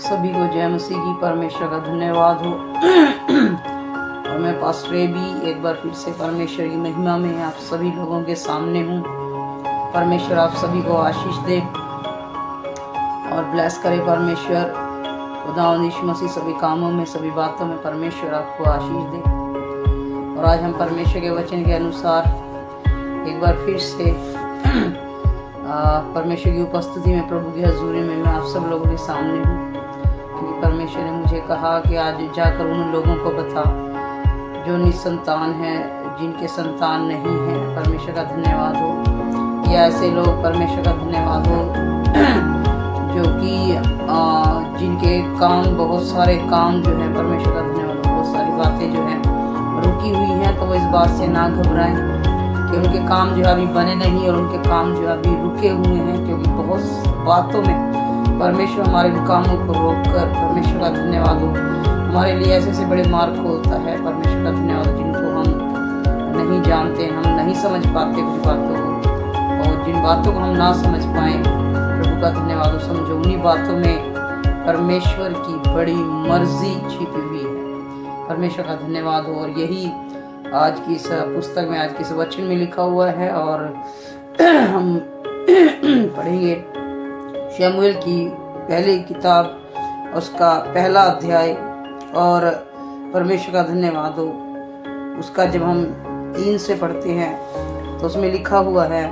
सभी को जय मसीह की। परमेश्वर का धन्यवाद हो। और मैं पास्टर भी एक बार फिर से परमेश्वर की महिमा में आप सभी लोगों के सामने हूँ। परमेश्वर आप सभी को आशीष दे और ब्लेस करे। परमेश्वर खुदावंद यीशु मसीह सभी कामों में, सभी बातों में परमेश्वर आपको आशीष दे। और आज हम परमेश्वर के वचन के अनुसार एक बार फिर से परमेश्वर की उपस्थिति में, प्रभु की हजूरी में मैं आप सब लोगों के सामने हूँ, क्योंकि परमेश्वर ने मुझे कहा कि आज जाकर उन लोगों को बता जो निसंतान है, जिनके संतान नहीं है। परमेश्वर का धन्यवाद हो। या ऐसे लोग, परमेश्वर का धन्यवाद हो, जो कि जिनके काम, बहुत सारे काम जो है, परमेश्वर का धन्यवाद हो, बहुत सारी बातें जो है रुकी हुई हैं, तो वो इस बात से ना घबराएं कि उनके काम जो है अभी बने नहीं और उनके काम जो है अभी रुके हुए हैं। क्योंकि बहुत बातों में परमेश्वर हमारे कामों को रोककर, परमेश्वर का धन्यवाद हो, हमारे लिए ऐसे ऐसे बड़े मार्ग खोलता है। परमेश्वर का धन्यवाद, जिनको हम नहीं जानते, हम नहीं समझ पाते कुछ बातों को, और जिन बातों को हम ना समझ पाए, प्रभु का धन्यवाद हो, समझो उन्हीं बातों में परमेश्वर की बड़ी मर्जी छिपी हुई है। परमेश्वर का धन्यवाद हो। और यही आज की इस पुस्तक में, आज के इस वचन में लिखा हुआ है। और हम पढ़ेंगे शमूएल की पहली किताब, उसका पहला अध्याय। और परमेश्वर का धन्यवाद हो, उसका जब हम 3 से पढ़ते हैं तो उसमें लिखा हुआ है,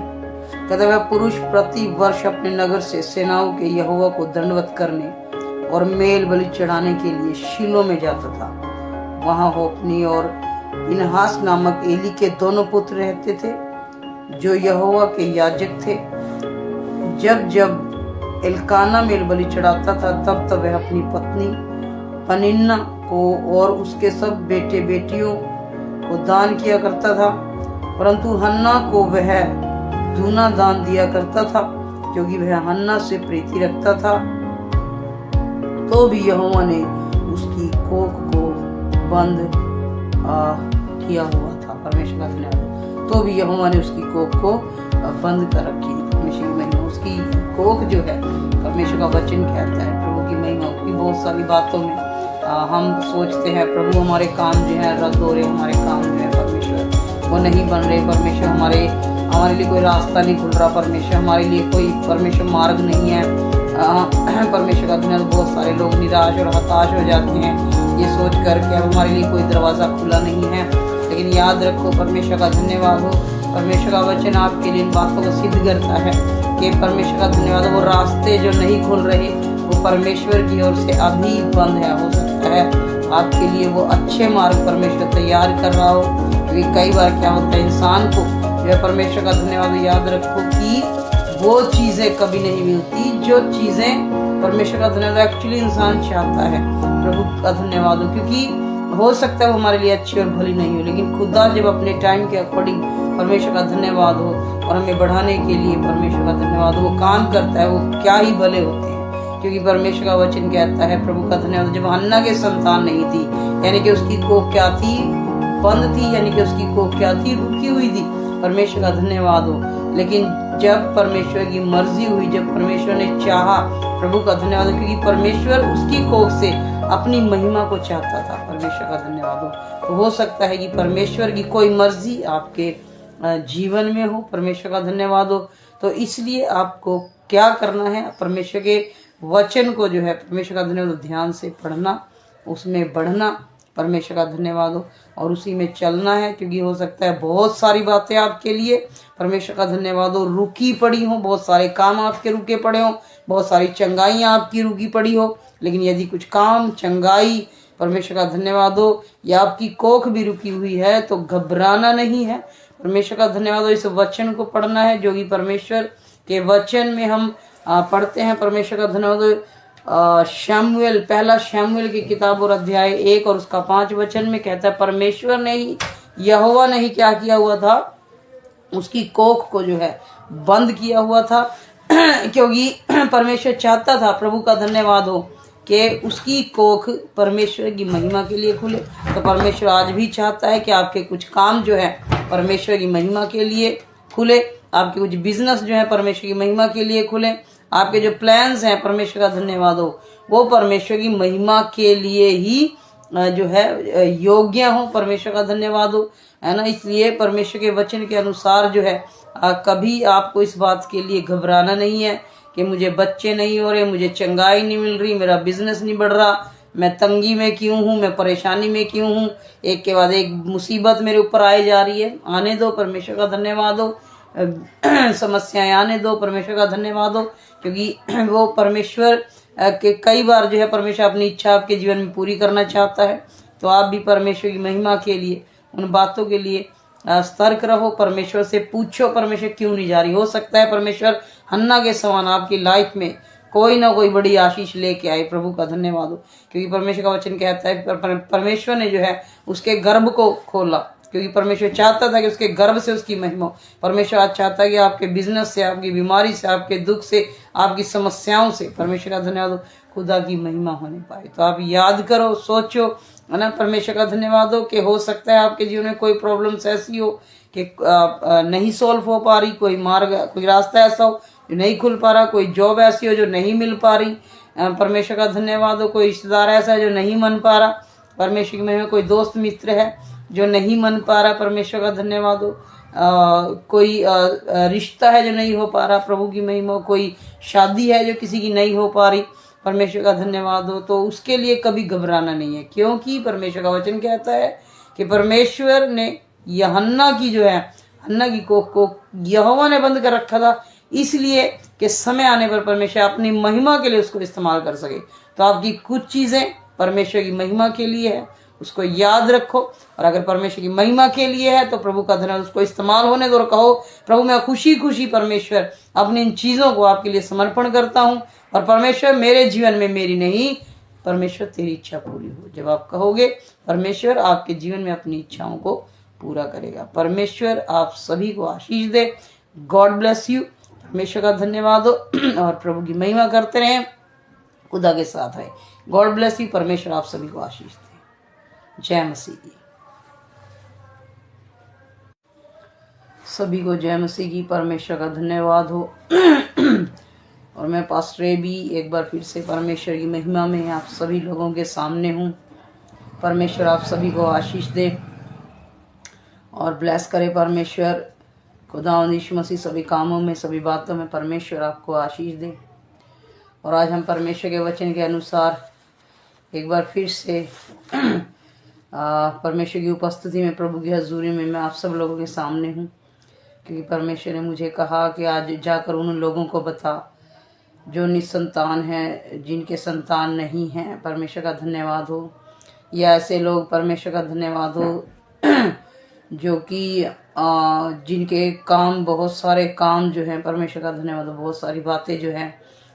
कहता वह पुरुष प्रति वर्ष अपने नगर से सेनाओं के यहोवा को दंडवत करने और मेल बलि चढ़ाने के लिए शीलो में जाता था। वहां होप्नी और फिनहास नामक एली के दोनों पुत्र रहते थे, जो यहोवा के याजक थे। जब जब एल्काना मेल बलि चढ़ाता था, तब तब वह अपनी पत्नी पनिन्ना को और उसके सब बेटे बेटियों को दान किया करता था, परंतु हन्ना को वह दूना दान दिया करता था, क्योंकि वह हन्ना से प्रीति रखता था। तो भी यहोवा ने उसकी कोख को बंद किया हुआ था। परमेश्वर का धन्यवाद। तो भी यहोवा ने उसकी कोख को बंद कर रखी थी। परमेश्वर की महिमा, उसकी कोख जो है, परमेश्वर का वचन कहता है, प्रभु की महिमा की। बहुत सारी बातों में हम सोचते हैं प्रभु हमारे काम जो है रद्द हो रहे, हमारे काम जो है परमेश्वर वो नहीं बन रहे, परमेश्वर हमारे लिए कोई रास्ता नहीं खुल रहा, परमेश्वर हमारे लिए कोई परमेश्वर मार्ग नहीं है। परमेश्वर का धन्यवाद। बहुत सारे लोग निराश और हताश हो जाते हैं ये सोच कर कि अब हमारे लिए कोई दरवाज़ा खुला नहीं है। लेकिन याद रखो, परमेश्वर का धन्यवाद हो, परमेश्वर का वचन आपके लिए इन बातों को सिद्ध करता है कि परमेश्वर का धन्यवाद हो, वो रास्ते जो नहीं खुल रहे वो परमेश्वर की ओर से अभी बंद है। हो सकता है आपके लिए वो अच्छे मार्ग परमेश्वर तैयार कर रहा हो। क्योंकि कई बार क्या होता है, इंसान को जो है, परमेश्वर का धन्यवाद, याद रखो कि वो चीज़ें कभी नहीं मिलती जो चीज़ें परमेश्वर का धन्यवाद एक्चुअली इंसान चाहता है। प्रभु का धन्यवाद हो, क्योंकि हो सकता है वो हमारे लिए अच्छी और भली नहीं हो, लेकिन खुदा जब अपने टाइम के अकॉर्डिंग, परमेश्वर का धन्यवाद हो, और हमें बढ़ाने के लिए परमेश्वर का धन्यवाद हो, वो काम करता है, वो क्या ही भले होते हैं। क्योंकि परमेश्वर का वचन कहता है, प्रभु का धन्यवाद, जब हन्ना के संतान नहीं थी, यानी कि उसकी कोख क्या थी, बंद थी, यानी कि उसकी कोख क्या थी, रुकी हुई थी। परमेश्वर का धन्यवाद हो। लेकिन जब परमेश्वर की मर्जी हुई, जब परमेश्वर ने चाहा, प्रभु का धन्यवाद हो, क्योंकि परमेश्वर उसकी कोख से अपनी महिमा को चाहता था। परमेश्वर का धन्यवाद हो। तो हो सकता है कि परमेश्वर की कोई मर्जी आपके जीवन में हो। परमेश्वर का धन्यवाद हो। तो इसलिए आपको क्या करना है, परमेश्वर के वचन को जो है, परमेश्वर का धन्यवाद, ध्यान से पढ़ना, उसमें बढ़ना, परमेश्वर का धन्यवाद हो, और उसी में चलना है। क्योंकि हो सकता है बहुत सारी बातें आपके लिए, परमेश्वर का धन्यवाद हो, रुकी पड़ी हो, बहुत सारे काम आपके रुके पड़े हो, बहुत सारी चंगाइयाँ आपकी रुकी पड़ी हो। लेकिन यदि कुछ काम, चंगाई, परमेश्वर का धन्यवाद हो, या आपकी कोख भी रुकी हुई है, तो घबराना नहीं है। परमेश्वर का धन्यवाद हो। इस वचन को पढ़ना है, जो कि परमेश्वर के वचन में हम पढ़ते हैं। परमेश्वर का धन्यवाद हो। शमूएल, पहला शमूएल की किताब और अध्याय 1 और उसका 5 वचन में कहता है, परमेश्वर ने ही, यहोवा ने ही क्या किया हुआ था, उसकी कोख को जो है बंद किया हुआ था। क्योंकि परमेश्वर चाहता था, प्रभु का धन्यवाद हो, कि उसकी कोख परमेश्वर की महिमा के लिए खुले। तो परमेश्वर आज भी चाहता है कि आपके कुछ काम जो है परमेश्वर की महिमा के लिए खुले, आपके कुछ बिजनेस जो है परमेश्वर की महिमा के लिए खुले, आपके जो प्लान्स हैं परमेश्वर का धन्यवाद हो, वो परमेश्वर की महिमा के लिए ही जो है योग्य हो। परमेश्वर का धन्यवाद हो, है ना। इसलिए परमेश्वर के वचन के अनुसार जो है कभी आपको इस बात के लिए घबराना नहीं है कि मुझे बच्चे नहीं हो रहे, मुझे चंगाई नहीं मिल रही, मेरा बिजनेस नहीं बढ़ रहा, मैं तंगी में क्यों हूँ, मैं परेशानी में क्यों हूँ, एक के बाद एक मुसीबत मेरे ऊपर आई जा रही है। आने दो, परमेश्वर का धन्यवाद हो। समस्याएं आने दो, परमेश्वर का धन्यवाद हो, क्योंकि वो परमेश्वर के कई बार जो है परमेश्वर अपनी इच्छा आपके जीवन में पूरी करना चाहता है। तो आप भी परमेश्वर की महिमा के लिए, उन बातों के लिए सतर्क रहो। परमेश्वर से पूछो परमेश्वर क्यों नहीं जा रही। हो सकता है परमेश्वर हन्ना के समान आपकी लाइफ में कोई ना कोई बड़ी आशीष लेके आए। प्रभु का धन्यवाद हो, क्योंकि परमेश्वर का वचन कहता है परमेश्वर ने जो है उसके गर्भ को खोला, क्योंकि परमेश्वर चाहता था कि उसके गर्भ से उसकी महिमा हो। परमेश्वर आज चाहता है कि आपके बिजनेस से, आपकी बीमारी से, आपके दुख से, आपकी समस्याओं से परमेश्वर का धन्यवाद हो, खुदा की महिमा होने पाए। तो आप याद करो, सोचो, है ना। परमेश्वर का धन्यवाद हो कि हो सकता है आपके जीवन में कोई प्रॉब्लम्स ऐसी हो कि नहीं सॉल्व हो पा रही, कोई मार्ग, कोई रास्ता ऐसा हो जो नहीं खुल पा रहा, कोई जॉब ऐसी हो जो नहीं मिल पा रही। परमेश्वर का धन्यवाद हो, कोई रिश्तेदार ऐसा है जो नहीं मन पा रहा, परमेश्वर की महिमा। कोई दोस्त मित्र है जो नहीं मन पा रहा, परमेश्वर का धन्यवाद हो। कोई रिश्ता है जो नहीं हो पा रहा, प्रभु की महिमा। कोई शादी है जो किसी की नहीं हो पा रही, परमेश्वर का धन्यवाद हो। तो उसके लिए कभी घबराना नहीं है, क्योंकि परमेश्वर का वचन कहता है कि परमेश्वर ने हन्ना की जो है, हन्ना की कोख को यहोवा ने बंद कर रखा था, इसलिए कि समय आने पर परमेश्वर अपनी महिमा के लिए उसको इस्तेमाल कर सके। तो आपकी कुछ चीजें परमेश्वर की महिमा के लिए है, उसको याद रखो। और अगर परमेश्वर की महिमा के लिए है तो प्रभु का धन्यवाद, उसको इस्तेमाल होने दो और कहो प्रभु मैं खुशी खुशी परमेश्वर अपनी इन चीजों को आपके लिए समर्पण करता हूँ, और परमेश्वर मेरे जीवन में मेरी नहीं, परमेश्वर तेरी इच्छा पूरी हो। जब आप कहोगे परमेश्वर आपके जीवन में अपनी इच्छाओं को पूरा करेगा। परमेश्वर आप सभी को आशीष दे। God bless you. परमेश्वर का धन्यवाद हो और प्रभु की महिमा करते रहें, खुदा के साथ है। God bless you. परमेश्वर आप सभी को आशीष दे। जय मसीह की। सभी को जय मसीह की। परमेश्वर का धन्यवाद हो। और मैं पास्टर भी एक बार फिर से परमेश्वर की महिमा में आप सभी लोगों के सामने हूँ। परमेश्वर आप सभी को आशीष दे और ब्लेस करे। परमेश्वर खुदावंद यीशु मसीह सभी कामों में, सभी बातों में परमेश्वर आपको आशीष दे। और आज हम परमेश्वर के वचन के अनुसार एक बार फिर से परमेश्वर की उपस्थिति में, प्रभु की हजूरी में मैं आप सब लोगों के सामने हूँ, क्योंकि परमेश्वर ने मुझे कहा कि आज जाकर उन लोगों को बता जो निसंतान है, जिनके संतान नहीं हैं। परमेश्वर का धन्यवाद हो। या ऐसे लोग परमेश्वर का धन्यवाद हो जो कि जिनके काम, बहुत सारे काम जो हैं, परमेश्वर का धन्यवाद हो, बहुत सारी बातें जो हैं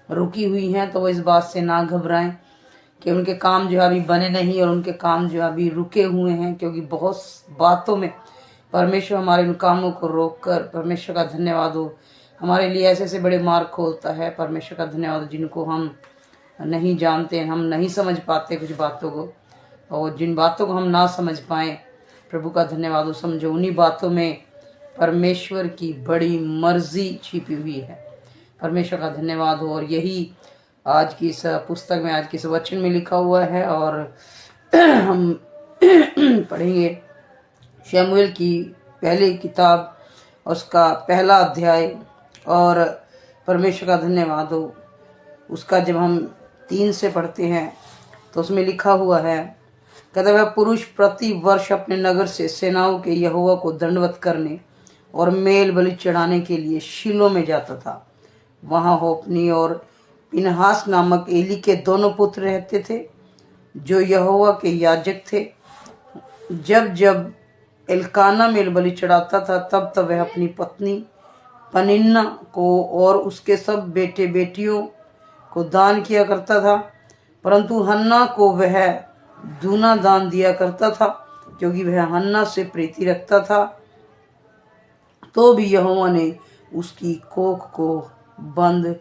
रुकी हुई हैं, तो वो इस बात से ना घबराएं कि उनके काम जो अभी बने नहीं और उनके काम जो अभी रुके हुए हैं, क्योंकि बहुत बातों में परमेश्वर हमारे उन कामों को रोककर, परमेश्वर का धन्यवाद हो, हमारे लिए ऐसे ऐसे बड़े मार्ग खोलता है। परमेश्वर का धन्यवाद हो, जिनको हम नहीं जानते, हम नहीं समझ पाते कुछ बातों को, और जिन बातों को हम ना समझ पाए, प्रभु का धन्यवाद हो, समझो उन्हीं बातों में परमेश्वर की बड़ी मर्जी छिपी हुई है। परमेश्वर का धन्यवाद हो। और यही आज की इस पुस्तक में, आज की इस वचन में लिखा हुआ है। और हम पढ़ेंगे शमूएल की पहली किताब, उसका पहला अध्याय। और परमेश्वर का धन्यवाद हो, उसका जब हम 3 से पढ़ते हैं तो उसमें लिखा हुआ है, कहता वह पुरुष प्रति वर्ष अपने नगर से सेनाओं के यहोवा को दंडवत करने और मेल बलि चढ़ाने के लिए शीलो में जाता था। वहाँ होपनी और पिनहास नामक एली के दोनों पुत्र रहते थे, जो यहोवा के याजक थे। जब जब एल्काना मेल बलि चढ़ाता था, तब तब वह अपनी पत्नी पनिन्ना को और उसके सब बेटे बेटियों को दान किया करता था, परंतु हन्ना को वह दूना दान दिया करता था, क्योंकि वह हन्ना से प्रीति रखता था। तो भी यहोवा ने उसकी कोख को बंद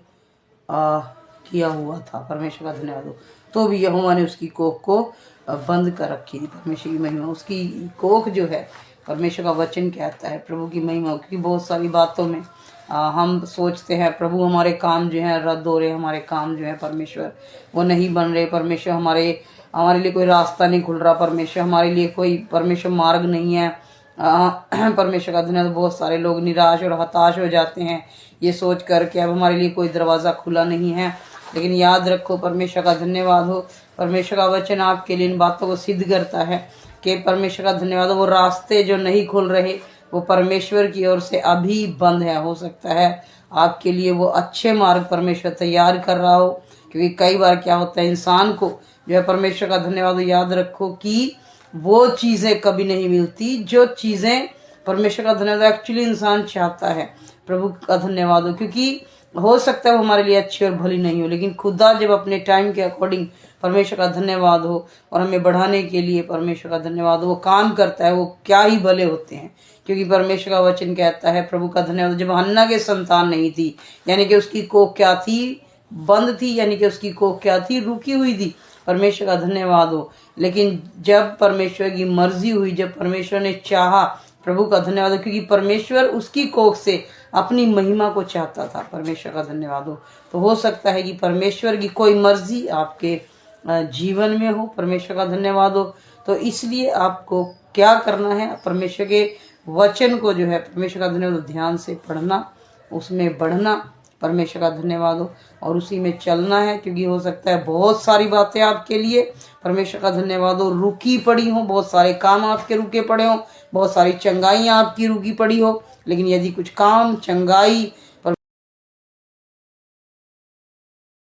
किया हुआ था। परमेश्वर का धन्यवाद हो। तो भी यहोवा ने उसकी कोख को बंद कर रखी थी। परमेश्वर की महिमा। उसकी कोख जो है, परमेश्वर का वचन कहता है, प्रभु की महिमा, क्योंकि बहुत सारी बातों में हम सोचते हैं प्रभु हमारे काम जो है रद्द हो रहे, हमारे काम जो है परमेश्वर वो नहीं बन रहे, परमेश्वर हमारे हमारे लिए कोई रास्ता नहीं खुल रहा, परमेश्वर हमारे लिए कोई परमेश्वर मार्ग नहीं है। परमेश्वर का धन्यवाद। बहुत सारे लोग निराश और हताश हो जाते हैं ये सोच कर कि अब हमारे लिए कोई दरवाज़ा खुला नहीं है, लेकिन याद रखो परमेश्वर का धन्यवाद हो, परमेश्वर का वचन आपके लिए इन बातों को सिद्ध करता है कि परमेश्वर का धन्यवाद हो। वो रास्ते जो नहीं खुल रहे वो परमेश्वर की ओर से अभी बंद है। हो सकता है आपके लिए वो अच्छे मार्ग परमेश्वर तैयार कर रहा हो, क्योंकि कई बार क्या होता है इंसान को जो है परमेश्वर का धन्यवाद हो। याद रखो कि वो चीज़ें कभी नहीं मिलती जो चीज़ें परमेश्वर का धन्यवाद एक्चुअली इंसान चाहता है। प्रभु का धन्यवाद हो, क्योंकि हो सकता है वो हमारे लिए अच्छी और भली नहीं हो, लेकिन खुदा जब अपने टाइम के अकॉर्डिंग परमेश्वर का धन्यवाद हो और हमें बढ़ाने के लिए परमेश्वर का धन्यवाद हो वो काम करता है, वो क्या ही भले होते हैं। क्योंकि परमेश्वर का वचन कहता है प्रभु का धन्यवाद, जब हन्ना के संतान नहीं थी यानी कि उसकी कोख क्या थी, बंद थी, यानी कि उसकी कोख क्या थी, रुकी हुई थी, परमेश्वर का धन्यवाद हो। लेकिन जब परमेश्वर की मर्जी हुई, जब परमेश्वर ने चाहा, प्रभु का धन्यवाद हो, क्योंकि परमेश्वर उसकी कोख से अपनी महिमा को चाहता था। परमेश्वर का धन्यवाद हो। तो हो सकता है कि परमेश्वर की कोई मर्जी आपके जीवन में हो, परमेश्वर का धन्यवाद हो। तो इसलिए आपको क्या करना है, परमेश्वर के वचन को जो है परमेश्वर का धन्यवाद ध्यान से पढ़ना, उसमें बढ़ना, परमेश्वर का धन्यवाद हो, और उसी में चलना है। क्योंकि हो सकता है बहुत सारी बातें आपके लिए परमेश्वर का धन्यवाद हो रुकी पड़ी हो, बहुत सारे काम आपके रुके पड़े हो, बहुत सारी चंगाइयाँ आपकी रुकी पड़ी हो, लेकिन यदि कुछ काम चंगाई